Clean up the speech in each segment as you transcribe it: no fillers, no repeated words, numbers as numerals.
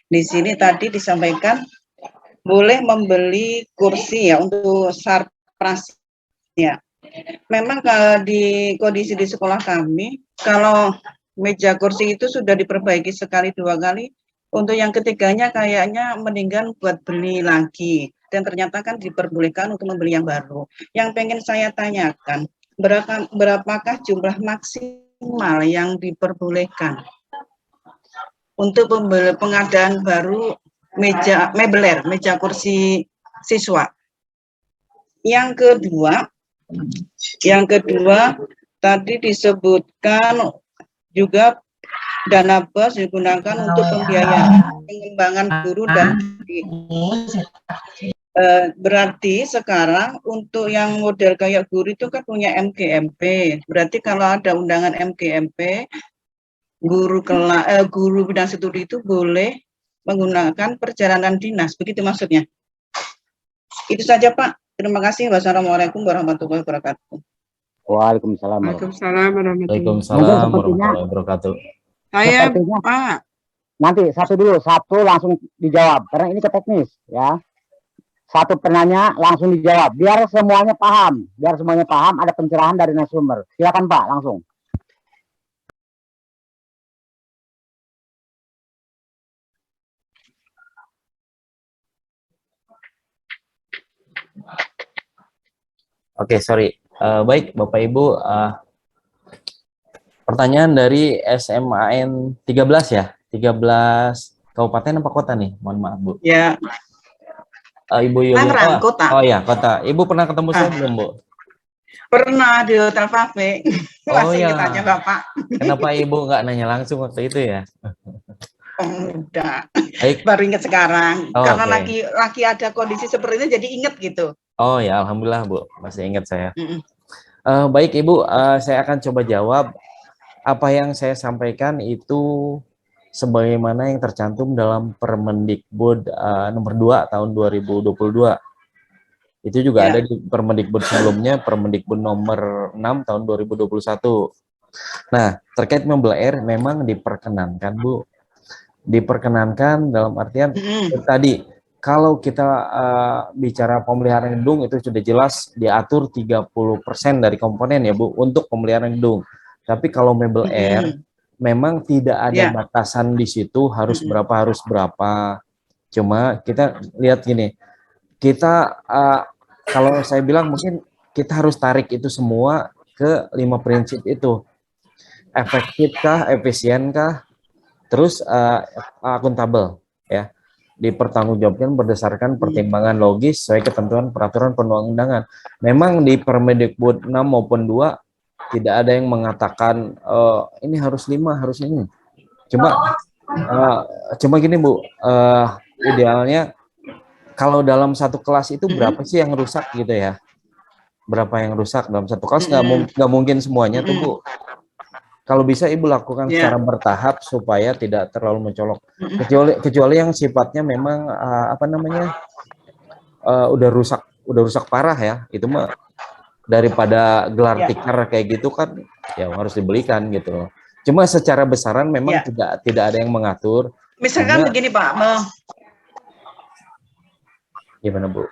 Di sini tadi disampaikan boleh membeli kursi ya untuk sarprasnya. Memang di kondisi di sekolah kami, kalau meja kursi itu sudah diperbaiki sekali 2 kali, untuk yang ketiganya kayaknya mendingan buat beli lagi. Dan ternyata kan diperbolehkan untuk membeli yang baru. Yang pengen saya tanyakan, berapakah jumlah maksimal yang diperbolehkan untuk pengadaan baru meja kursi siswa? Yang kedua tadi disebutkan juga dana BOS digunakan untuk pembiayaan pengembangan guru dan berarti sekarang untuk yang model kayak guru itu kan punya MGMP. Berarti kalau ada undangan MGMP, guru bidang studi itu boleh menggunakan perjalanan dinas. Begitu maksudnya. Itu saja, Pak. Terima kasih. Wassalamualaikum warahmatullahi wabarakatuh. Waalaikumsalam. Waalaikumsalam warahmatullahi wabarakatuh. Saya, Pak. Nanti satu langsung dijawab karena ini ke teknis ya. Satu penanya langsung dijawab biar semuanya paham, ada pencerahan dari narasumber. Silakan Pak, langsung. Oke, sorry. Baik, Bapak Ibu. Pertanyaan dari SMAN 13 ya? 13 kabupaten apa kota nih? Mohon maaf, Bu. Ya. Ibu Yuli. Kota. Oh ya, kota. Ibu pernah ketemu saya belum, Bu? Pernah di Hotel Pape. Oh ya. Tanya Bapak. Kenapa Ibu nggak nanya langsung waktu itu ya? Udah. Baik. Baru ingat sekarang. Karena okay. lagi ada kondisi seperti itu jadi ingat gitu. Oh ya, alhamdulillah Bu, masih ingat saya. Baik Ibu, saya akan coba jawab. Apa yang saya sampaikan itu sebagaimana yang tercantum dalam Permendikbud nomor 2 tahun 2022. Itu juga ada di Permendikbud sebelumnya, Permendikbud nomor 6 tahun 2021. Nah, terkait mebel air memang diperkenankan, Bu. Diperkenankan dalam artian tadi, kalau kita bicara pemeliharaan gedung itu sudah jelas diatur 30% dari komponen ya, Bu, untuk pemeliharaan gedung. Tapi kalau mebel air, memang tidak ada batasan di situ harus berapa. Cuma kita lihat gini, kita kalau saya bilang mungkin kita harus tarik itu semua ke 5 prinsip itu. Efektifkah, efisienkah, terus akuntabel ya. Dipertanggungjawabkan berdasarkan pertimbangan logis sesuai ketentuan peraturan perundang-undangan. Memang di Permendikbud 6 maupun 2 tidak ada yang mengatakan ini harus 5, harus ini. Cuma gini Bu, idealnya kalau dalam satu kelas itu berapa sih yang rusak gitu ya? Berapa yang rusak dalam satu kelas? Nggak mungkin semuanya tuh Bu. Kalau bisa Ibu lakukan secara bertahap supaya tidak terlalu mencolok. Kecuali yang sifatnya memang udah rusak parah ya. Itu mah daripada gelar tikar kayak gitu kan ya harus dibelikan gitu. Cuma secara besaran memang tidak ada yang mengatur. Misalkan begini Pak, gimana Bu?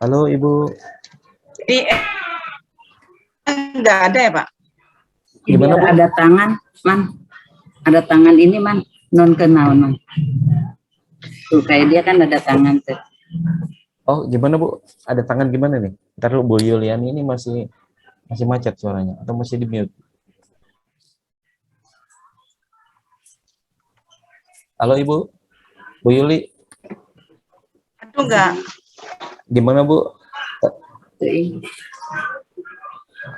Halo Ibu. Enggak ada ya Pak? Gimana Bu? Ada tangan, Man. Ada tangan ini, Man. Non kenal, Man. Tuh kayak dia kan ada tangan tuh. Oh, gimana Bu? Ada tangan gimana nih? Ntar Bu Yuliani ini masih macet suaranya atau masih di mute? Halo Ibu, Bu Yuli. Aduh enggak. Gimana Bu?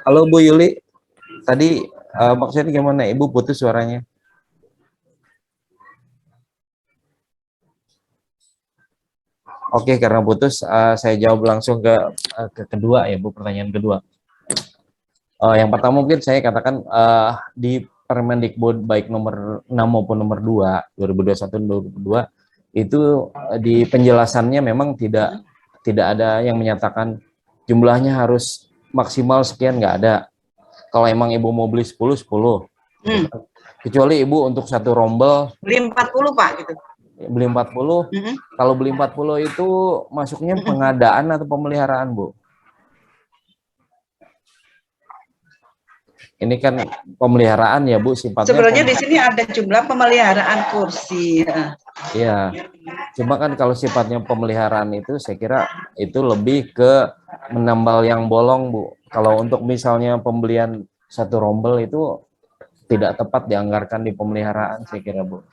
Halo Bu Yuli. Tadi maksudnya gimana? Ibu putus suaranya. Oke, karena putus, saya jawab langsung ke kedua ya Bu, pertanyaan kedua. Yang pertama mungkin saya katakan di Permendikbud baik nomor 6 maupun nomor 2 2021-2022 itu di penjelasannya memang tidak ada yang menyatakan jumlahnya harus maksimal sekian, nggak ada. Kalau emang Ibu mau beli 10, 10. Kecuali Ibu untuk satu rombel Beli 40 Pak gitu. beli 40. Kalau beli 40 itu masuknya pengadaan atau pemeliharaan, Bu? Ini kan pemeliharaan ya, Bu, sifatnya. Sebenarnya di sini ada jumlah pemeliharaan kursi. Iya. Cuma kan kalau sifatnya pemeliharaan itu saya kira itu lebih ke menambal yang bolong, Bu. Kalau untuk misalnya pembelian satu rombel itu tidak tepat dianggarkan di pemeliharaan, saya kira, Bu.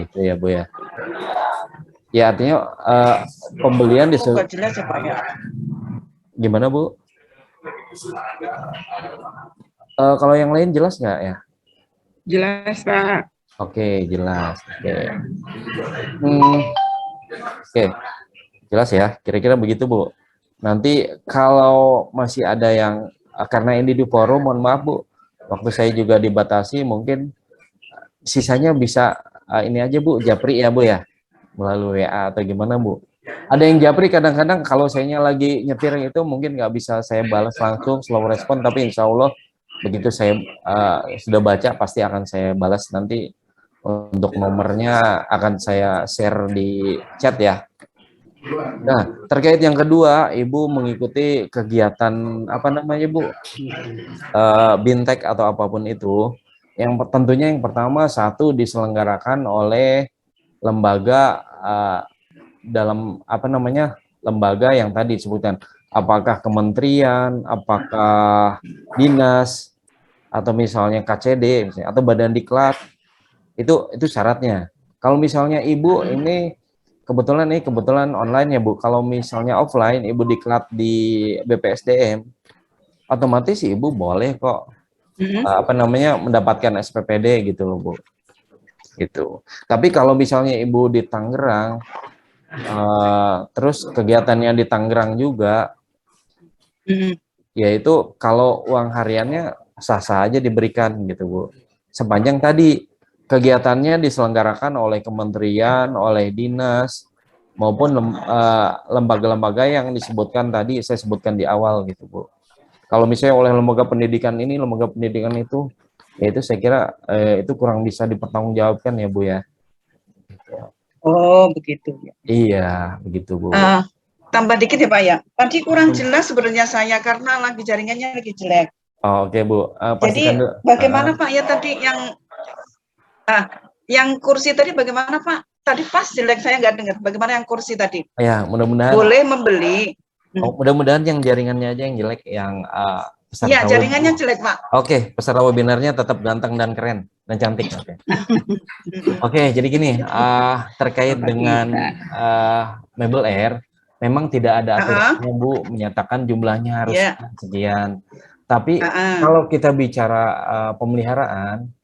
Itu ya, Bu ya. Ya artinya pembelian di jelas ya, Pak, ya. Gimana, Bu? Kalau yang lain jelas nggak ya? Jelas, Pak. Oke, jelas. Oke. Oke, jelas ya. Kira-kira begitu, Bu. Nanti kalau masih ada yang karena ini di forum, mohon maaf, Bu. Waktu saya juga dibatasi, mungkin sisanya bisa ini aja, Bu, japri ya, Bu ya. Melalui WA atau gimana, Bu? Ada yang japri kadang-kadang kalau sayanya lagi nyetir itu mungkin nggak bisa saya balas langsung, slow respon, tapi insya Allah begitu saya sudah baca pasti akan saya balas. Nanti untuk nomornya akan saya share di chat ya. Nah, terkait yang kedua, Ibu mengikuti kegiatan apa namanya, Bu? Bintek atau apapun itu. Yang tentunya yang pertama satu diselenggarakan oleh lembaga dalam apa namanya, lembaga yang tadi disebutkan, apakah kementerian, apakah dinas, atau misalnya KCD misalnya, atau badan diklat, itu syaratnya. Kalau misalnya Ibu ini kebetulan online ya, Bu. Kalau misalnya offline Ibu diklat di BPSDM, otomatis Ibu boleh kok apa namanya mendapatkan SPPD gitu loh, Bu. Gitu. Tapi kalau misalnya Ibu di Tangerang, terus kegiatannya di Tangerang juga, yaitu kalau uang hariannya sah-sah aja diberikan gitu, Bu. Sepanjang tadi kegiatannya diselenggarakan oleh kementerian, oleh dinas, maupun lembaga-lembaga yang disebutkan tadi, saya sebutkan di awal gitu, Bu. Kalau misalnya oleh lembaga pendidikan ini, lembaga pendidikan itu, ya itu saya kira itu kurang bisa dipertanggungjawabkan ya, Bu ya. Oh, begitu ya. Iya, begitu, Bu. Tambah dikit ya, Pak ya. Tadi kurang jelas sebenarnya saya karena lagi jaringannya lagi jelek. Oh, oke, Bu. Jadi bagaimana Pak ya tadi yang kursi tadi bagaimana, Pak? Tadi pas jelek saya nggak dengar. Bagaimana yang kursi tadi? Ya, mudah-mudahan. Boleh membeli. Mudah-mudahan yang jaringannya aja yang jelek, yang Iya, jaringannya jelek, Pak. Oke, peserta webinarnya tetap ganteng dan keren dan cantik. Oke, jadi gini, terkait dengan Mebel Air, memang tidak ada aturannya, Bu, menyatakan jumlahnya harus sekian. Tapi kalau kita bicara pemeliharaan,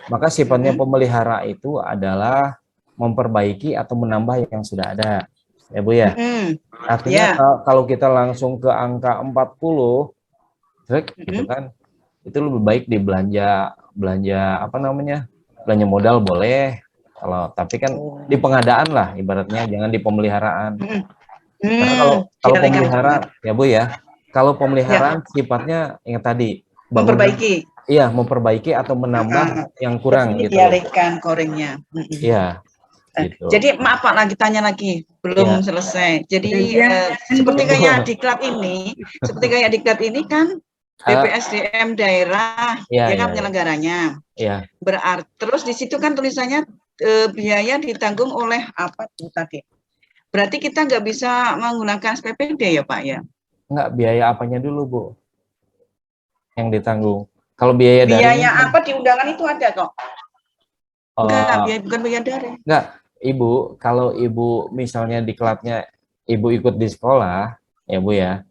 maka sifatnya pemelihara itu adalah memperbaiki atau menambah yang sudah ada. Ya, Bu ya. Artinya kalau kita langsung ke angka 40, gitu kan, itu lebih baik di belanja apa namanya, belanja modal boleh, tapi kan di pengadaan lah ibaratnya, jangan di pemeliharaan. Karena kalau pemeliharaan ya, Bu ya, kalau pemeliharaan sifatnya yang tadi memperbaiki. Iya, memperbaiki atau menambah yang kurang gitu. Dialihkan koringnya. Iya. Gitu. Jadi maaf Pak, lagi tanya lagi, belum selesai. Jadi seperti kayak diklat ini kan BPSDM daerah ya kan penyelenggaranya. Iya. Berarti terus di situ kan tulisannya biaya ditanggung oleh apa tuh tadi? Berarti kita nggak bisa menggunakan SPPD ya, Pak ya? Enggak, biaya apanya dulu, Bu? Yang ditanggung. Kalau biaya apa di undangan itu ada kok? Enggak, bukan biaya daring. Enggak, Ibu, kalau Ibu misalnya diklatnya Ibu ikut di sekolah, ya Bu ya.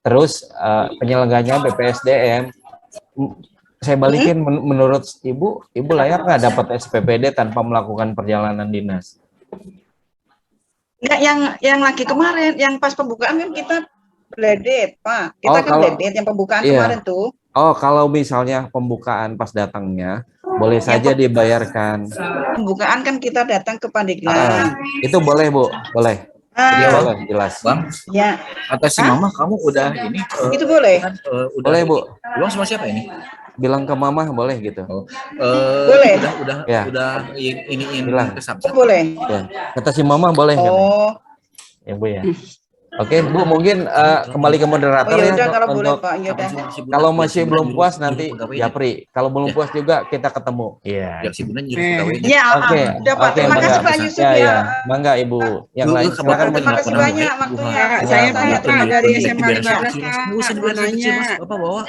Terus penyelenggaranya BPSDM, saya balikin, menurut Ibu layak nggak dapat SPPD tanpa melakukan perjalanan dinas? Enggak, yang lagi kemarin, yang pas pembukaan kan kita blended, Pak. Kita kan blended yang pembukaan kemarin tuh. Oh, kalau misalnya pembukaan pas datangnya, boleh saja dibayarkan. Pembukaan kan kita datang ke Pandeglang. Itu boleh, Bu, boleh. Iya, boleh, jelas. Bang, ya. Atas si Mama kamu udah ini. Itu boleh. Udah boleh, Bu. Uang sama siapa ini? bilang ke mama boleh gitu. Oh, Boleh. Ya. udah iniin Bilang. ke Samsat. Boleh. Ya. Kata si mama boleh kan? Oh, Ya Bu ya. Oke Bu, mungkin kembali ke moderator oh ya yaudah kalau boleh untuk Pak, yaudah. kalau masih belum puas nanti Japri. Kalau belum puas juga kita ketemu. Iya. Biar si Bunda nyuruh pegawainya. Ya, Oke, udah Pak. oke, Terima kasih mangga. Pak Yusuf Ya, ya. ya. Mangga Ibu. Yang lain silakan Bu. Terima kasih banyak waktunya. Saya Mangga. Pak dari SMA 15 Bukan Pak, mau nanya. Bapak bawa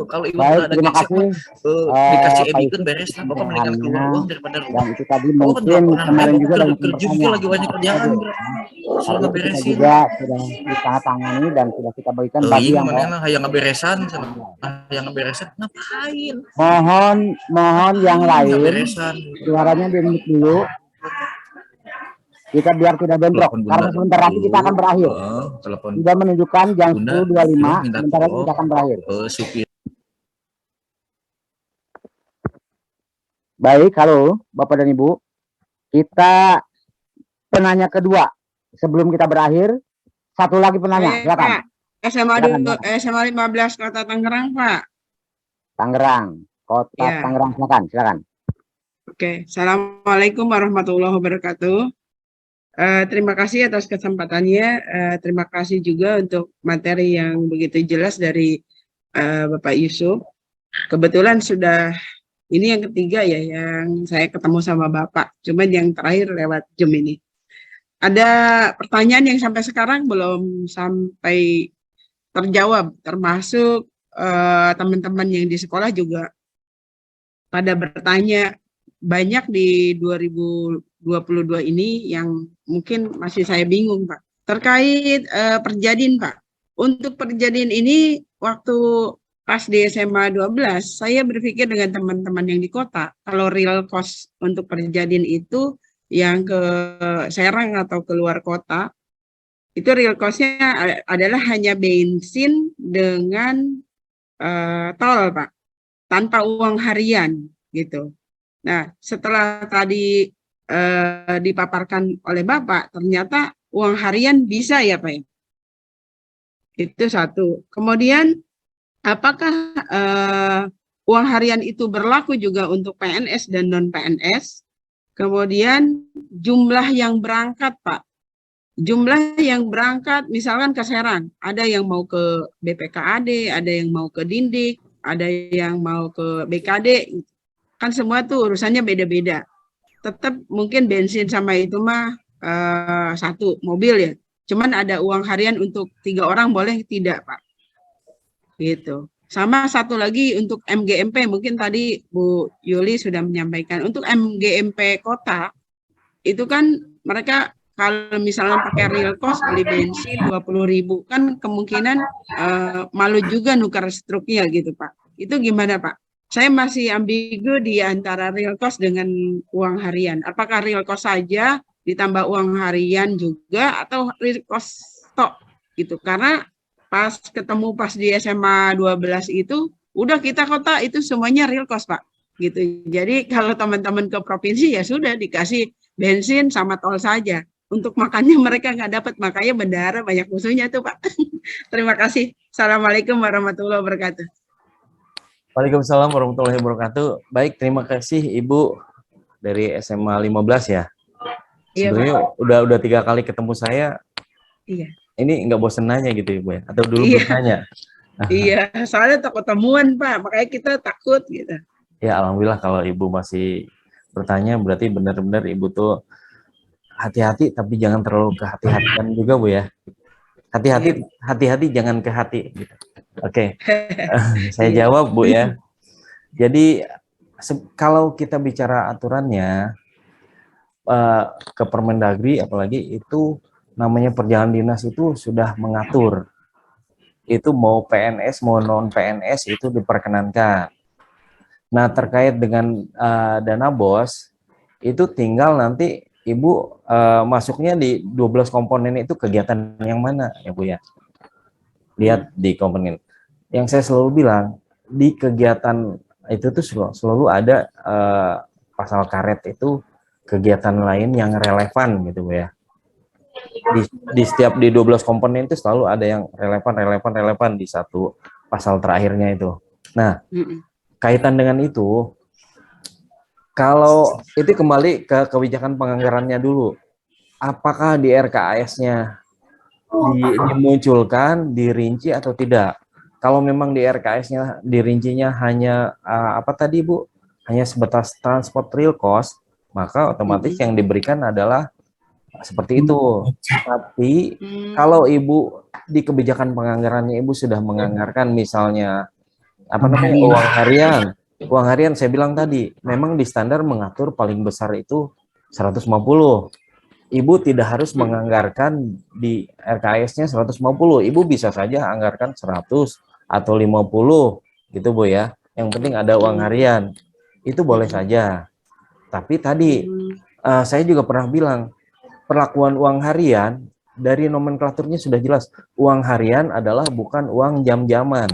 kalau Ibu Baik, udah ada terima gesek kasih. dikasih Pak Ebi Yusuf kan beres lah. Bapak mendingan keluar uang daripada Dan rumah. itu tadi Bapak kan mungkin nggak kemarin pernah juga banyak kerja juga bertanya. lagi banyak kerjaan. Soal Kita ngeberesin. juga sudah ditandatangani dan sudah kita bagikan Oh bagi iya, yang mana yang ngeberesan sama yang ngeberesan ngapain? mohon yang lain Ngeberesan. suaranya di-mute dulu. Kita biar tidak bentrok Telepon Bunda karena sebentar lagi kita akan berakhir. Telepon Sudah menunjukkan jam Bunda, 10.25, minta sebentar lagi tolong kita akan berakhir. supir. Baik, halo Bapak dan Ibu. Kita penanya kedua. Sebelum kita berakhir, satu lagi penanya, silakan. Pak, SMA Silakan. SMA 15 Kota Tangerang, Pak. Tangerang, Kota Ya. Tangerang, silakan. Oke, Assalamualaikum warahmatullahi wabarakatuh. Terima kasih atas kesempatannya. Terima kasih juga untuk materi yang begitu jelas dari Bapak Yusuf. Kebetulan sudah ini yang ketiga ya yang saya ketemu sama Bapak. Cuman yang terakhir lewat Zoom ini. Ada pertanyaan yang sampai sekarang belum sampai terjawab, termasuk teman-teman yang di sekolah juga pada bertanya banyak di 2022 ini yang mungkin masih saya bingung Pak. Terkait Perjadin Pak. Untuk Perjadin ini waktu pas di SMA 12 saya berpikir dengan teman-teman yang di kota kalau real cost untuk Perjadin itu yang ke Serang atau keluar kota itu real cost-nya adalah hanya bensin dengan tol Pak, tanpa uang harian gitu. Nah setelah tadi dipaparkan oleh Bapak, ternyata uang harian bisa ya Pak ya? Itu satu. Kemudian apakah uang harian itu berlaku juga untuk PNS dan non-PNS? Kemudian jumlah yang berangkat Pak, jumlah yang berangkat misalkan ke Serang, ada yang mau ke BPKAD, ada yang mau ke Dindik, ada yang mau ke BKD, kan semua tuh urusannya beda-beda. Tetap mungkin bensin sama itu mah satu mobil ya, cuman ada uang harian untuk 3 orang boleh tidak Pak? Gitu. Sama satu lagi untuk MGMP, mungkin tadi Bu Yuli sudah menyampaikan, untuk MGMP kota, itu kan mereka kalau misalnya pakai real cost beli bensin 20.000, kan kemungkinan malu juga nukar struknya gitu Pak. Itu gimana Pak? Saya masih ambigu di antara real cost dengan uang harian. Apakah real cost saja ditambah uang harian juga atau real cost tok gitu? Karena pas ketemu pas di SMA 12 itu udah kita kota itu semuanya real cost Pak gitu. Jadi kalau teman-teman ke provinsi ya sudah dikasih bensin sama tol saja. Untuk makannya mereka nggak dapat, makanya bendahara banyak musuhnya tuh Pak. Terima kasih. Assalamualaikum warahmatullahi wabarakatuh. Waalaikumsalam warahmatullahi wabarakatuh. Baik, terima kasih Ibu dari SMA 15 ya. Iya, Sebenarnya udah 3 kali ketemu saya. Iya. Ini nggak bosen nanya gitu Ibu ya? Atau dulu Iya. bertanya? Iya, soalnya takut temuan Pak, makanya kita takut gitu. Ya alhamdulillah kalau Ibu masih bertanya berarti benar-benar Ibu tuh hati-hati tapi jangan terlalu kehati-hatian juga Bu ya. Hati-hati jangan ke hati gitu. Oke. Saya jawab Bu ya. Jadi kalau kita bicara aturannya ke Permendagri apalagi itu namanya perjalanan dinas itu sudah mengatur. Itu mau PNS mau non PNS itu diperkenankan. Nah, terkait dengan dana BOS itu tinggal nanti Ibu masuknya di 12 komponen itu kegiatan yang mana ya Bu ya? Lihat di komponen. Yang saya selalu bilang di kegiatan itu tuh selalu ada pasal karet itu kegiatan lain yang relevan gitu Bu ya. Di setiap di 12 komponen itu selalu ada yang relevan di satu pasal terakhirnya itu. Nah, kaitan dengan itu, kalau itu kembali ke kebijakan penganggarannya dulu. Apakah di RKAS-nya dimunculkan, dirinci atau tidak? Kalau memang di RKS-nya dirincinya hanya apa tadi Bu? Hanya sebatas transport real cost, maka otomatis yang diberikan adalah seperti itu. Tapi kalau Ibu di kebijakan penganggarannya Ibu sudah menganggarkan misalnya apa namanya uang harian saya bilang tadi, memang di standar mengatur paling besar itu 150. Ibu tidak harus menganggarkan di RKS-nya 150. Ibu bisa saja anggarkan 100 atau 50 gitu Bu ya. Yang penting ada uang harian. Itu boleh saja. Tapi tadi saya juga pernah bilang perlakuan uang harian dari nomenklaturnya sudah jelas. Uang harian adalah bukan uang jam-jaman.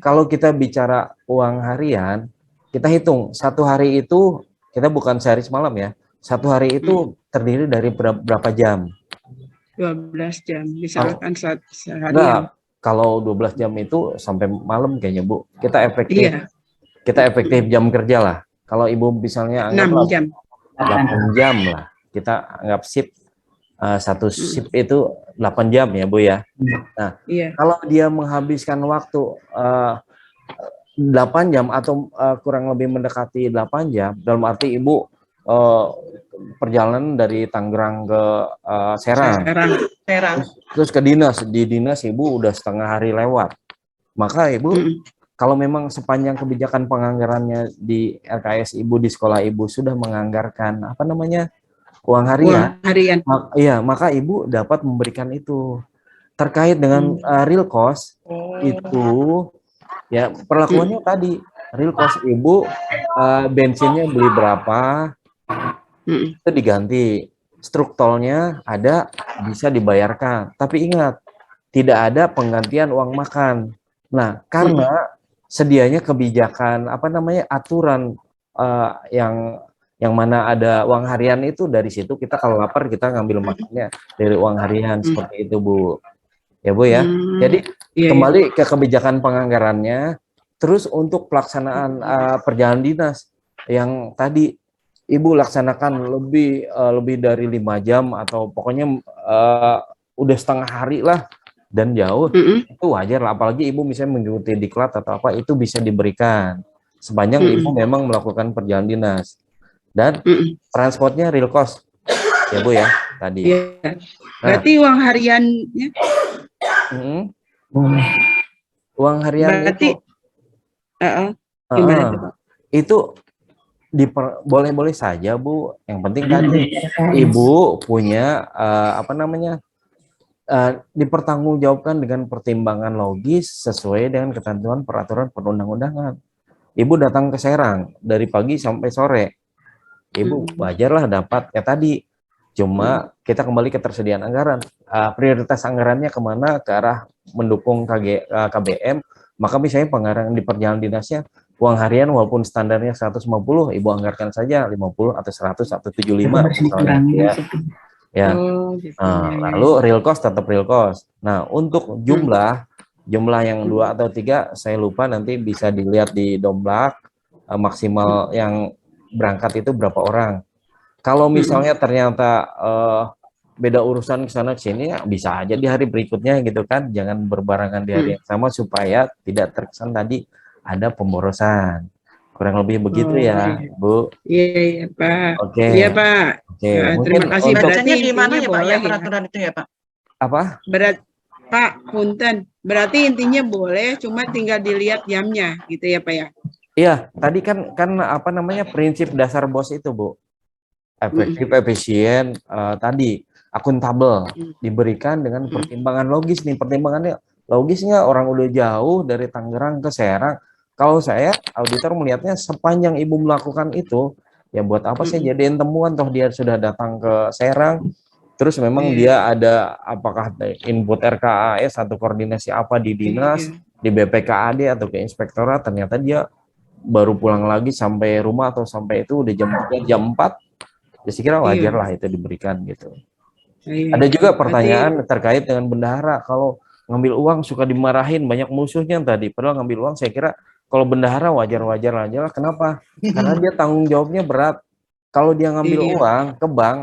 Kalau kita bicara uang harian, kita hitung satu hari itu, kita bukan sehari semalam ya, satu hari itu terdiri dari berapa jam? 12 jam, misalkan seharian. Enggak, kalau 12 jam itu sampai malam kayaknya Bu, kita efektif, kita efektif jam kerja lah. Kalau Ibu misalnya anggap 6 jam. 8 jam lah, kita anggap shift, satu shift itu 8 jam ya Bu ya. Nah, kalau dia menghabiskan waktu 8 jam atau kurang lebih mendekati 8 jam, dalam arti Ibu perjalanan dari Tangerang ke Serang. Terus ke dinas, di dinas Ibu udah setengah hari lewat. Maka Ibu kalau memang sepanjang kebijakan penganggarannya di RKS Ibu di sekolah Ibu sudah menganggarkan apa namanya uang harian, iya, maka Ibu dapat memberikan itu. Terkait dengan real cost itu ya perlakuannya tadi real cost Ibu bensinnya beli berapa itu diganti, strukturnya ada bisa dibayarkan, tapi ingat tidak ada penggantian uang makan. Nah karena sedianya kebijakan apa namanya aturan yang mana ada uang harian itu, dari situ kita kalau lapar kita ngambil makannya dari uang harian seperti itu Bu. Ya Bu ya. Jadi kembali ke kebijakan penganggarannya. Terus untuk pelaksanaan perjalanan dinas yang tadi Ibu laksanakan lebih dari 5 jam atau pokoknya udah setengah hari lah dan jauh, itu wajar lah. Apalagi Ibu misalnya mengikuti diklat atau apa, itu bisa diberikan sepanjang Ibu memang melakukan perjalanan dinas dan transportnya real cost ya Bu ya tadi. Berarti uang hariannya uang harian berarti itu boleh-boleh saja Bu, yang penting tadi Ibu punya apa namanya dipertanggungjawabkan dengan pertimbangan logis sesuai dengan ketentuan peraturan perundang-undangan. Ibu datang ke Serang dari pagi sampai sore, Ibu wajarlah dapat ya tadi. Cuma kita kembali ke tersediaan anggaran. Prioritas anggarannya kemana? Ke arah mendukung KBM. Maka misalnya penganggaran di perjalanan dinasnya, uang harian walaupun standarnya 150, Ibu anggarkan saja 50 atau 100 atau 75 misalnya. Ya. Lalu real cost tetap real cost. Nah, untuk jumlah yang 2 atau 3 saya lupa, nanti bisa dilihat di Domblak maksimal yang berangkat itu berapa orang. Kalau misalnya ternyata beda urusan ke sana ke sini, ya bisa aja di hari berikutnya gitu kan, jangan berbarengan di hari yang sama supaya tidak terkesan tadi ada pemborosan. Kurang lebih begitu ya, Bu. Iya Pak. Oke. Iya Pak. Oke. Terima kasih. Bacanya gimana ya Pak ya peraturan itu ya Pak? Apa? Pak Punten. Berarti intinya boleh, cuma tinggal dilihat jamnya gitu ya Pak ya? Iya, tadi kan apa namanya prinsip dasar BOS itu Bu. Efektif, efisien, tadi akuntabel, diberikan dengan pertimbangan logis nih. Pertimbangannya logisnya orang udah jauh dari Tangerang ke Serang. Kalau saya auditor melihatnya sepanjang Ibu melakukan itu, ya buat apa sih jadiin temuan, toh dia sudah datang ke Serang, terus memang dia ada apakah input RKAS atau koordinasi apa di dinas, di BPKAD atau ke inspektorat, ternyata dia baru pulang lagi sampai rumah atau sampai itu udah jam 4, ya saya kira wajar lah itu diberikan gitu. Ada juga pertanyaan terkait dengan bendahara, kalau ngambil uang suka dimarahin, banyak musuhnya tadi, padahal ngambil uang saya kira Kalau bendahara wajar-wajar aja lah. Kenapa? Karena dia tanggung jawabnya berat. Kalau dia ngambil Iya. uang ke bank,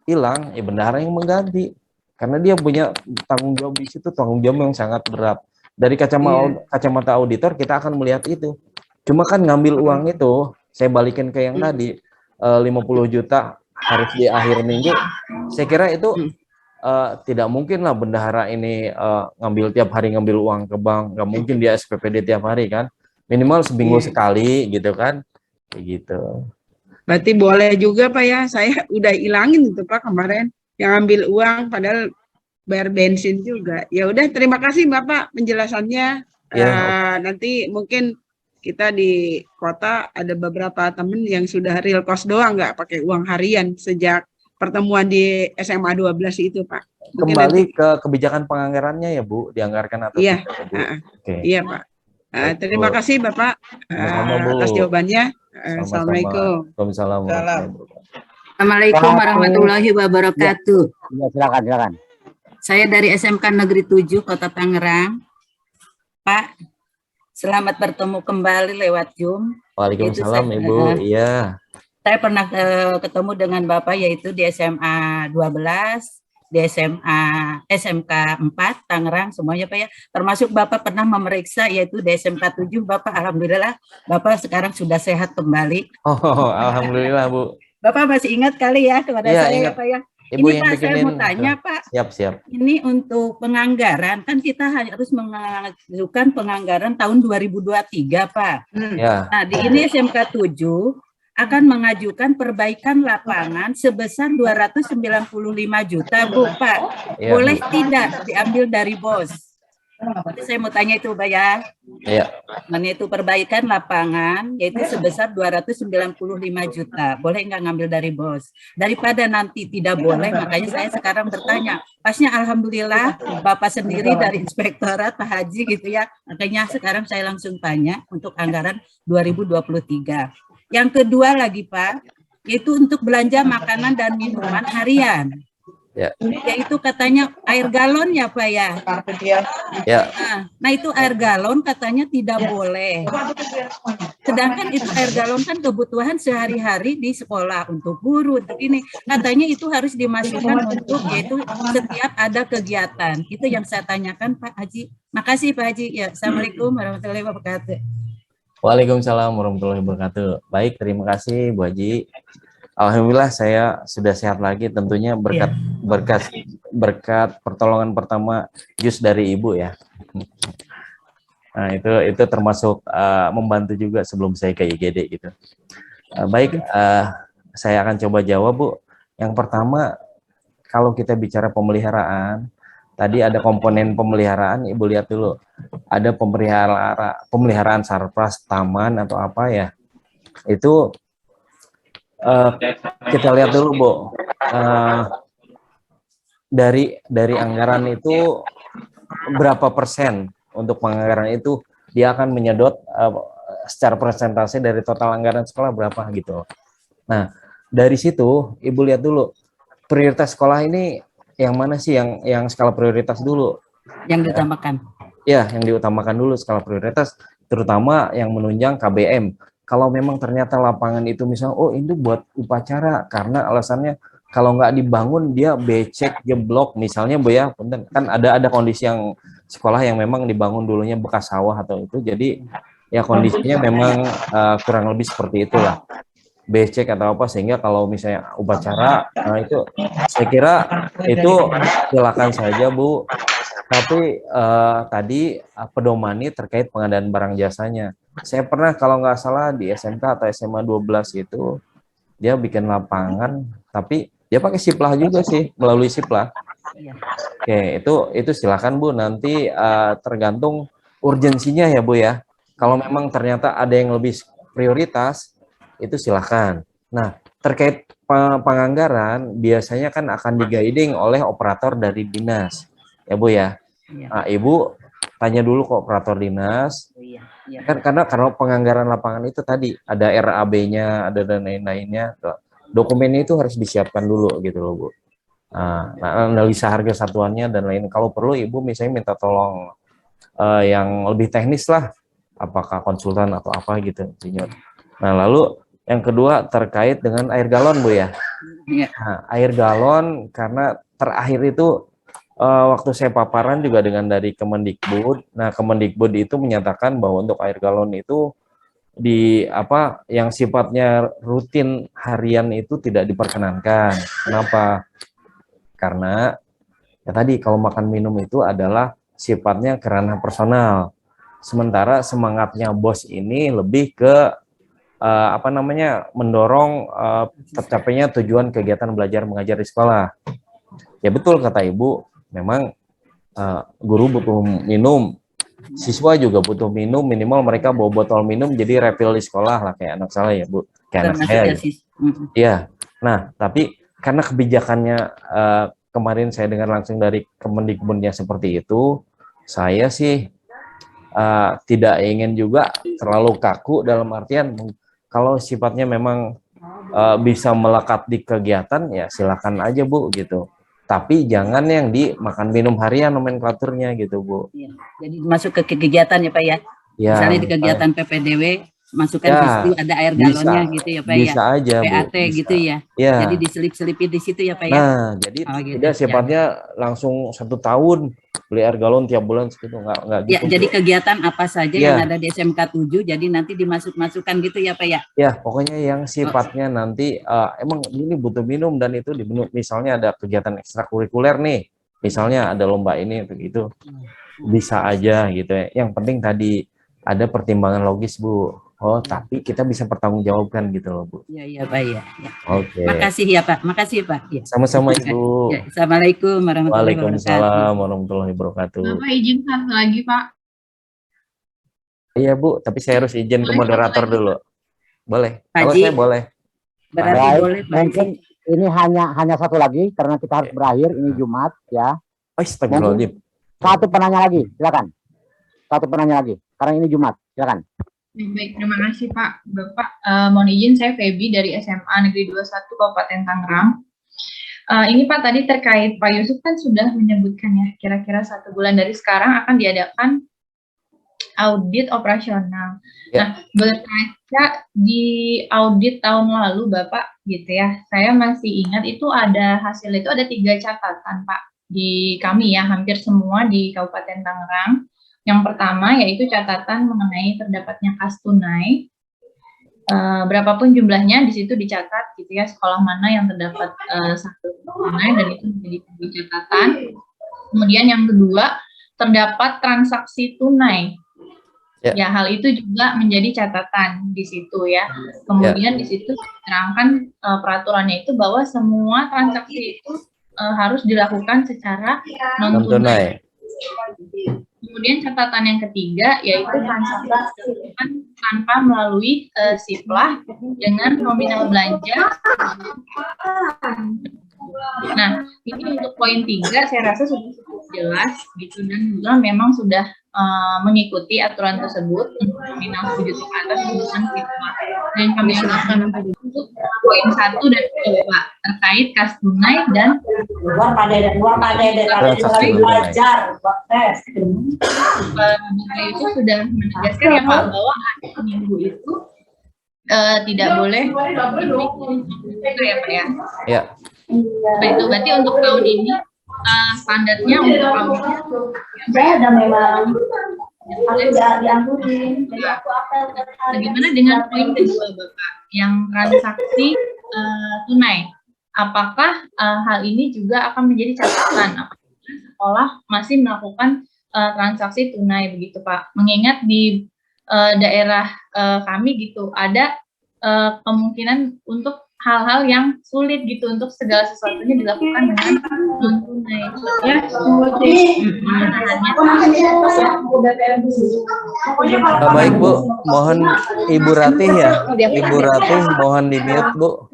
hilang, ya bendahara yang mengganti. Karena dia punya tanggung jawab di situ, tanggung jawab yang sangat berat. Dari kacamata auditor kita akan melihat itu. Cuma kan ngambil uang itu, saya balikin ke yang tadi, 50 juta harus di akhir minggu. Saya kira itu tidak mungkin lah bendahara ini ngambil tiap hari ngambil uang ke bank. Nggak mungkin dia SPPD tiap hari kan. Minimal seminggu sekali gitu kan. Kayak gitu. Berarti boleh juga Pak ya, saya udah ilangin itu Pak kemarin yang ambil uang padahal bayar bensin juga. Ya udah, terima kasih Bapak penjelasannya. Ya. Nanti mungkin kita di kota ada beberapa temen yang sudah real cost doang, nggak pakai uang harian sejak pertemuan di SMA 12 itu Pak. Mungkin Kembali nanti, ke kebijakan penganggarannya ya Bu, dianggarkan atau iya, tidak Bu? Oke. iya Pak. Baik, Terima Bu. kasih Bapak Sama-sama, Bu. atas jawabannya. Sama-sama. Assalamualaikum. Waalaikumsalam. Salam. Assalamualaikum warahmatullahi wabarakatuh. Ya, silakan. Saya dari SMK Negeri 7 Kota Tangerang. Pak, selamat bertemu kembali lewat Zoom. Waalaikumsalam Ibu. Iya. Saya pernah ketemu dengan Bapak yaitu di SMA 12, di SMK 4 Tangerang semuanya Pak ya. Termasuk Bapak pernah memeriksa yaitu di SMK 7 Bapak, alhamdulillah Bapak sekarang sudah sehat kembali. Oh, alhamdulillah Bu. Bapak masih ingat kali ya kepada Iya, saya ingat. ya Pak ya. Ibu Ini yang Pak saya bikinin. mau tanya Pak. Siap. Ini untuk penganggaran, kan kita harus mengajukan penganggaran tahun 2023, Pak. Ya. Nah, di ini SMK 7 akan mengajukan perbaikan lapangan sebesar 295 juta, Bu, Pak. Ya, Boleh Bu. tidak diambil dari BOS? Saya mau tanya itu, Pak ya. Ya. Itu perbaikan lapangan yaitu sebesar 295 juta. Boleh nggak ngambil dari BOS? Daripada nanti tidak boleh, makanya saya sekarang bertanya. Pasnya alhamdulillah Bapak sendiri dari Inspektorat Pak Haji gitu ya. Makanya sekarang saya langsung tanya untuk anggaran 2023. Yang kedua lagi Pak, yaitu untuk belanja makanan dan minuman harian. Ya. Yaitu katanya air galon ya Pak ya. Ya. Nah itu air galon katanya tidak boleh. Sedangkan itu air galon kan kebutuhan sehari-hari di sekolah untuk guru, untuk ini. Katanya itu harus dimasukkan untuk yaitu setiap ada kegiatan. Itu yang saya tanyakan Pak Haji. Makasih Pak Haji. Ya, Assalamualaikum warahmatullahi wabarakatuh. Waalaikumsalam warahmatullahi wabarakatuh. Baik, terima kasih Bu Haji. Alhamdulillah saya sudah sehat lagi, tentunya berkat pertolongan pertama jus dari Ibu ya. Nah, itu termasuk membantu juga sebelum saya ke IGD gitu. Baik, saya akan coba jawab Bu. Yang pertama, kalau kita bicara pemeliharaan, tadi ada komponen pemeliharaan, Ibu lihat dulu. Ada pemeliharaan sarpras, taman atau apa ya. Itu kita lihat dulu Bu, dari anggaran itu berapa persen untuk penganggaran itu dia akan menyedot secara persentase dari total anggaran sekolah berapa gitu. Nah dari situ Ibu lihat dulu prioritas sekolah ini yang mana sih yang skala prioritas dulu? Yang diutamakan. Ya, yang diutamakan dulu skala prioritas, terutama yang menunjang KBM. Kalau memang ternyata lapangan itu misalnya, oh ini buat upacara, karena alasannya kalau nggak dibangun dia becek, jeblok, misalnya Bu ya, kan ada kondisi yang sekolah yang memang dibangun dulunya bekas sawah atau itu, jadi ya kondisinya memang kurang lebih seperti itulah, becek atau apa, sehingga kalau misalnya upacara, nah itu saya kira itu silakan saja Bu. Tapi tadi pedomani terkait pengadaan barang jasanya. Saya pernah kalau nggak salah di SMK atau SMA 12 itu dia bikin lapangan, tapi dia pakai siplah juga sih, melalui siplah. Oke, itu silakan Bu, nanti tergantung urgensinya ya Bu ya. Kalau memang ternyata ada yang lebih prioritas, itu silakan. Nah, terkait penganggaran biasanya kan akan di-guiding oleh operator dari dinas. Ya Bu ya. Nah, Ibu tanya dulu ke operator dinas. Kan karena penganggaran lapangan itu tadi ada RAB-nya, ada dan lain-lainnya. Dokumennya itu harus disiapkan dulu gitu loh Bu. Nah, analisa harga satuannya dan lain. Kalau perlu Ibu misalnya minta tolong yang lebih teknis lah apakah konsultan atau apa gitu, insinyur. Nah, lalu yang kedua terkait dengan air galon, Bu ya. Iya. Nah, air galon karena terakhir itu waktu saya paparan juga dengan dari Kemendikbud. Nah, Kemendikbud itu menyatakan bahwa untuk air galon itu di apa yang sifatnya rutin harian itu tidak diperkenankan. Kenapa? Karena ya tadi kalau makan minum itu adalah sifatnya ke ranah personal. Sementara semangatnya bos ini lebih ke apa namanya mendorong tercapainya tujuan kegiatan belajar mengajar di sekolah. Ya betul kata Ibu, memang guru butuh minum, siswa juga butuh minum, minimal mereka bawa botol minum jadi refill di sekolah lah kayak anak saya ya Bu, kayak anak saya. Iya. Nah, tapi karena kebijakannya kemarin saya dengar langsung dari Kemendikbudnya seperti itu, saya sih tidak ingin juga terlalu kaku dalam artian kalau sifatnya memang bisa melekat di kegiatan ya silakan aja Bu gitu. Tapi jangan yang dimakan minum harian nomenklaturnya gitu Bu. Ya, jadi masuk ke kegiatan ya Pak ya. Ya, misalnya di kegiatan PPDW masukkan ya, di situ ada air galonnya gitu ya Pak bisa ya. Aja, PAT Bu, bisa. gitu ya. Ya. Jadi diselip-selipin di situ ya Pak ya. Nah, jadi gitu. tidak sifatnya langsung 1 tahun beli air galon tiap bulan segitu nggak gitu. Ya, jadi kegiatan apa saja ya. yang ada di SMK 7 jadi nanti dimasukkan gitu ya Pak ya. Ya, pokoknya yang sifatnya nanti emang ini butuh minum dan itu misalnya ada kegiatan ekstrakurikuler nih. Misalnya ada lomba ini begitu. Bisa aja gitu ya. Yang penting tadi ada pertimbangan logis, Bu. Oh, tapi kita bisa pertanggungjawabkan gitu loh, Bu. Iya, Pak ya. Oke. Makasih ya, Pak. Makasih, Pak. Ya. Sama-sama, Ibu. Ya, Assalamualaikum warahmatullahi wabarakatuh. Waalaikumsalam warahmatullahi wabarakatuh. Bapak izin satu lagi, Pak. Iya, Bu, tapi saya harus izin ke moderator dulu. Boleh. Kalau Haji, saya boleh. Berarti Baik, boleh, Pak. mungkin ini hanya satu lagi karena kita harus berakhir, ini Jumat ya. Astagfirullahaladzim. Satu penanya lagi, silakan. Satu penanya lagi, karena ini Jumat, silakan. Baik, terima kasih Pak. Bapak, mohon izin saya Feby dari SMA Negeri 21 Kabupaten Tangerang. Ini Pak, tadi terkait Pak Yusuf kan sudah menyebutkan ya, kira-kira 1 bulan dari sekarang akan diadakan audit operasional. Ya. Nah, berkaca di audit tahun lalu Bapak gitu ya, saya masih ingat itu ada hasil itu ada 3 catatan Pak di kami ya, hampir semua di Kabupaten Tangerang. Yang pertama yaitu catatan mengenai terdapatnya kas tunai, berapapun jumlahnya di situ dicatat gitu ya, sekolah mana yang terdapat satu tunai dan itu menjadi catatan. Kemudian yang kedua terdapat transaksi tunai. Ya, hal itu juga menjadi catatan di situ ya. Kemudian di situ diterangkan peraturannya itu bahwa semua transaksi itu harus dilakukan secara non tunai. Kemudian catatan yang ketiga yaitu transaksi dilakukan tanpa melalui siplah dengan nominal belanja. Nah, ini untuk poin 3 saya rasa sudah cukup jelas gitu dan juga memang sudah mengikuti aturan tersebut untuk nominal 10 juta ke atas menggunakan siplah. Dan kami akan untuk poin 1 dan 2 terkait kas tunai dan Transaksi belajar. Itu sudah menegaskan ya Pak bahwa hari Minggu itu tidak boleh itu ya Pak ya. Ya. Itu berarti untuk tahun ini standarnya untuk auditnya saya ada memang dianggurin. Bagaimana dengan poin kedua Bapak yang transaksi tunai? Apakah hal ini juga akan menjadi catatan apabila sekolah masih melakukan transaksi tunai begitu Pak? Mengingat di daerah kami gitu ada kemungkinan untuk hal-hal yang sulit gitu untuk segala sesuatunya dilakukan dengan non tunai ya. Baik Bu, mohon Ibu Ratih ya. Ibu Ratih mohon di-mute Bu.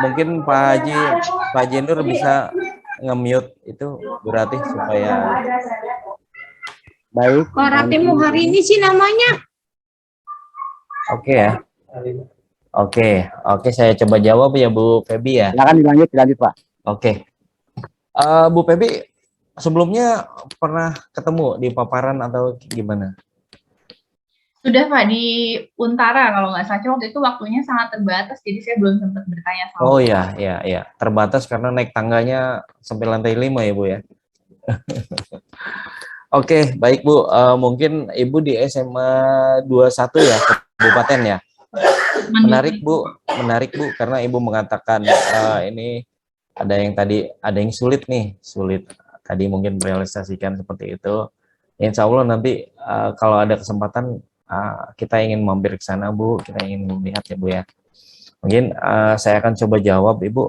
Mungkin Pak Haji Nur bisa nge-mute itu Bu Ratih supaya Baik. Kok Ratimu hari ini sih namanya? Oke ya. Oke, saya coba jawab ya Bu Feby ya. Silakan dilanjut Pak. Oke. Bu Feby, sebelumnya pernah ketemu di paparan atau gimana? Sudah Pak, di Untara kalau nggak salah. Cuma waktu itu waktunya sangat terbatas, jadi saya belum sempat bertanya sama Oh Bapak. ya, ya, ya. Terbatas karena naik tangganya sampai lantai 5 ya Bu ya. Oke, baik Bu. Mungkin Ibu di SMA 21 ya, Kabupaten ya. Menarik Bu, karena Ibu mengatakan ini ada yang tadi, ada yang sulit nih, sulit tadi mungkin merealisasikan seperti itu. Insya Allah nanti kalau ada kesempatan kita ingin mampir ke sana Bu, kita ingin melihat ya Bu ya. Mungkin saya akan coba jawab Ibu.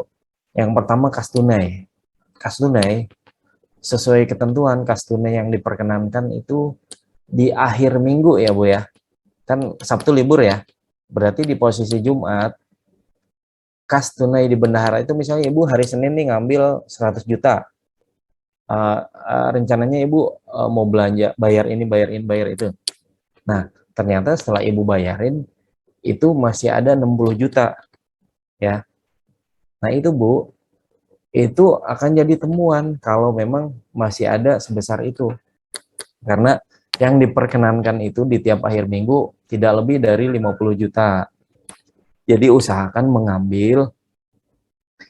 Yang pertama kas tunai. Kas tunai sesuai ketentuan kas tunai yang diperkenankan itu di akhir minggu ya Bu ya. Kan Sabtu libur ya. Berarti di posisi Jumat kas tunai di bendahara itu misalnya Ibu hari Senin nih ngambil 100 juta. Rencananya Ibu mau belanja, bayar ini, bayar itu. Nah, ternyata setelah Ibu bayarin itu masih ada 60 juta. Ya. Nah, itu Bu, itu akan jadi temuan kalau memang masih ada sebesar itu. Karena yang diperkenankan itu di tiap akhir minggu tidak lebih dari 50 juta. Jadi usahakan mengambil,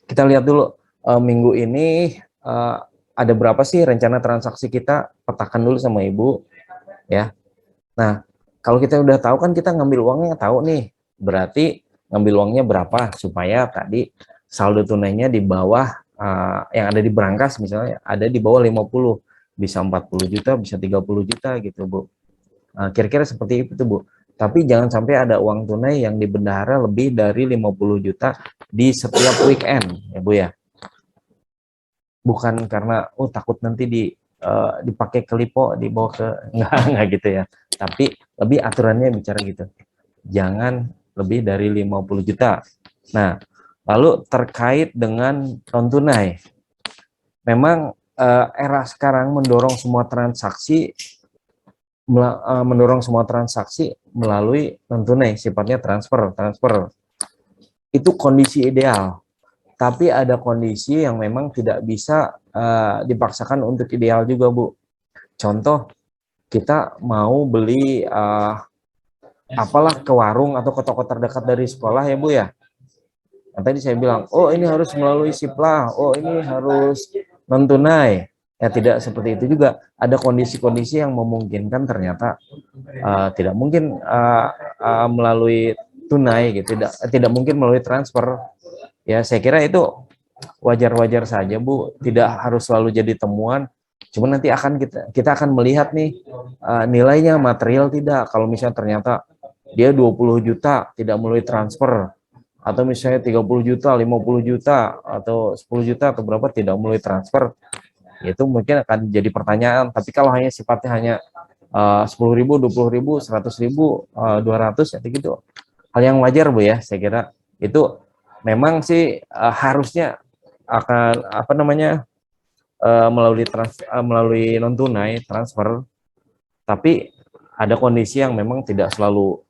kita lihat dulu minggu ini ada berapa sih rencana transaksi kita, petakan dulu sama Ibu ya. Nah, kalau kita udah tahu kan kita ngambil uangnya tahu nih, berarti ngambil uangnya berapa supaya tadi saldo tunainya di bawah yang ada di berangkas misalnya ada di bawah 50, bisa 40 juta, bisa 30 juta gitu Bu. Kira-kira seperti itu Bu. Tapi jangan sampai ada uang tunai yang di bendahara lebih dari 50 juta di setiap weekend ya Bu ya. Bukan karena takut nanti dipakai ke lipo, dibawa ke enggak gitu ya. Tapi lebih aturannya bicara gitu. Jangan lebih dari 50 juta. Nah, lalu terkait dengan non tunai. Memang era sekarang mendorong semua transaksi melalui non tunai, sifatnya transfer. Itu kondisi ideal. Tapi ada kondisi yang memang tidak bisa dipaksakan untuk ideal juga Bu. Contoh, kita mau beli apalah ke warung atau ke toko terdekat dari sekolah ya Bu ya. Nah, tadi saya bilang, oh ini harus melalui Siplah, oh ini harus non tunai. Ya tidak seperti itu juga. Ada kondisi-kondisi yang memungkinkan ternyata tidak mungkin melalui tunai gitu, tidak mungkin melalui transfer. Ya saya kira itu wajar-wajar saja Bu, tidak harus selalu jadi temuan. Cuma nanti kita akan melihat nih nilainya material tidak. Kalau misalnya ternyata dia 20 juta tidak melalui transfer, atau misalnya 30 juta, 50 juta, atau 10 juta, atau berapa tidak melalui transfer, itu mungkin akan jadi pertanyaan. Tapi kalau hanya sifatnya hanya 10.000, 20.000, 100.000, 200, ya gitu, hal yang wajar Bu ya, saya kira. Itu memang sih harusnya akan melalui non tunai transfer, tapi ada kondisi yang memang tidak selalu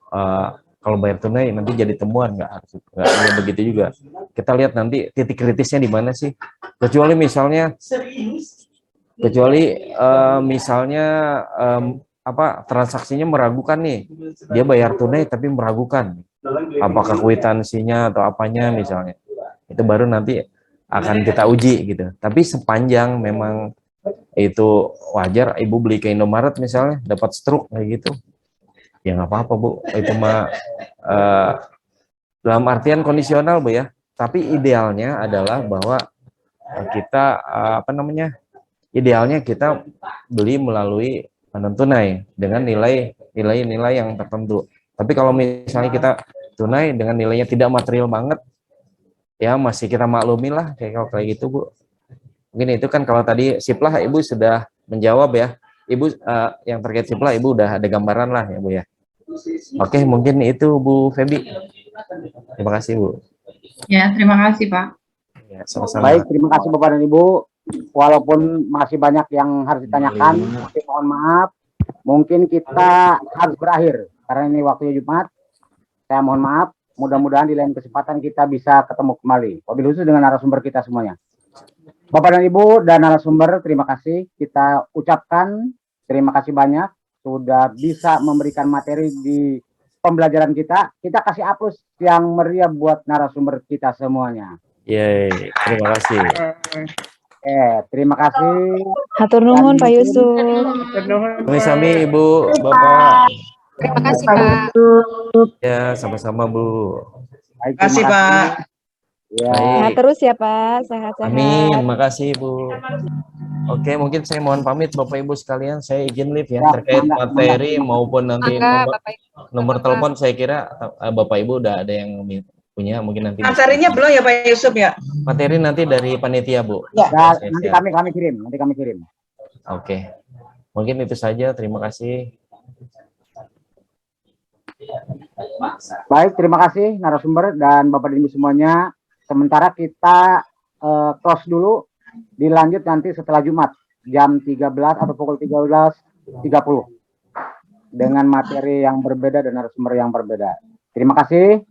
kalau bayar tunai nanti jadi temuan, nggak begitu juga. Kita lihat nanti titik kritisnya di mana sih, kecuali misalnya transaksinya meragukan nih, dia bayar tunai tapi meragukan apakah kwitansinya atau apanya misalnya, itu baru nanti akan kita uji gitu. Tapi sepanjang memang itu wajar, Ibu beli ke Indomaret misalnya dapat stroke kayak gitu, ya nggak apa-apa Bu, itu mah dalam artian kondisional Bu ya. Tapi idealnya adalah bahwa kita idealnya kita beli melalui non tunai dengan nilai yang tertentu. Tapi kalau misalnya kita tunai dengan nilainya tidak material banget, ya masih kita maklumi lah kayak gitu Bu. Mungkin itu kan kalau tadi Siplah Ibu sudah menjawab ya. Ibu yang terkait Siplah Ibu udah ada gambaran lah ya Bu ya. Oke, mungkin itu Bu Febi. Terima kasih Bu. Ya, terima kasih Pak. Ya, sama-sama. Baik, terima kasih Bapak dan Ibu. Walaupun masih banyak yang harus ditanyakan, tapi mohon maaf, mungkin kita harus berakhir karena ini waktunya Jumat. Saya mohon maaf. Mudah-mudahan di lain kesempatan kita bisa ketemu kembali. Wabil khusus dengan narasumber kita semuanya. Bapak dan Ibu dan narasumber, terima kasih. Kita ucapkan terima kasih banyak sudah bisa memberikan materi di pembelajaran kita. Kita kasih aplaus yang meriah buat narasumber kita semuanya. Yeay, terima kasih. Terima kasih. Hatur nuhun Pak Yusuf. Sami-sami Ibu, Bapak. Terima kasih Pak. Ya, sama-sama Bu. Baik, Terima kasih, Pak. Ya. Sehat Baik. terus ya Pak, sehat-sehat. Amin, makasih Bu. Oke, mungkin saya mohon pamit Bapak Ibu sekalian, saya izin live ya, Ya, terkait mangga, materi maupun nanti Mangga, Bapak Ibu. nomor telepon saya kira Bapak Ibu udah ada yang punya, mungkin nanti Materinya belum ya Pak Yusuf ya? materi nanti dari panitia Bu. Ya. Ya, nanti kami kirim, nanti kami kirim. Oke, mungkin itu saja, terima kasih. Baik, terima kasih narasumber dan Bapak dan Ibu semuanya. Sementara kita close dulu, dilanjut nanti setelah Jumat jam 13 atau pukul 13.30 dengan materi yang berbeda dan narasumber yang berbeda. Terima kasih.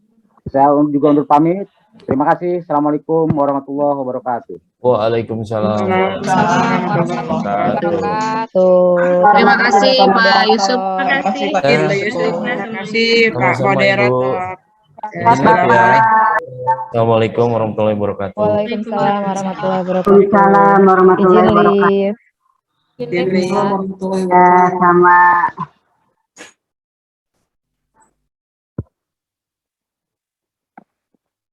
Saya juga undur pamit. Terima kasih. Assalamualaikum warahmatullahi wabarakatuh. Waalaikumsalam warahmatullahi wabarakatuh. Terima kasih Pak Yusuf. Terima kasih Pak Yusuf. Terima kasih Pak Sama-sama, Moderator. Izin ya. Assalamualaikum warahmatullahi wabarakatuh. Waalaikumsalam warahmatullahi wabarakatuh. Waalaikumsalam warahmatullahi Izin live. Izin live. sama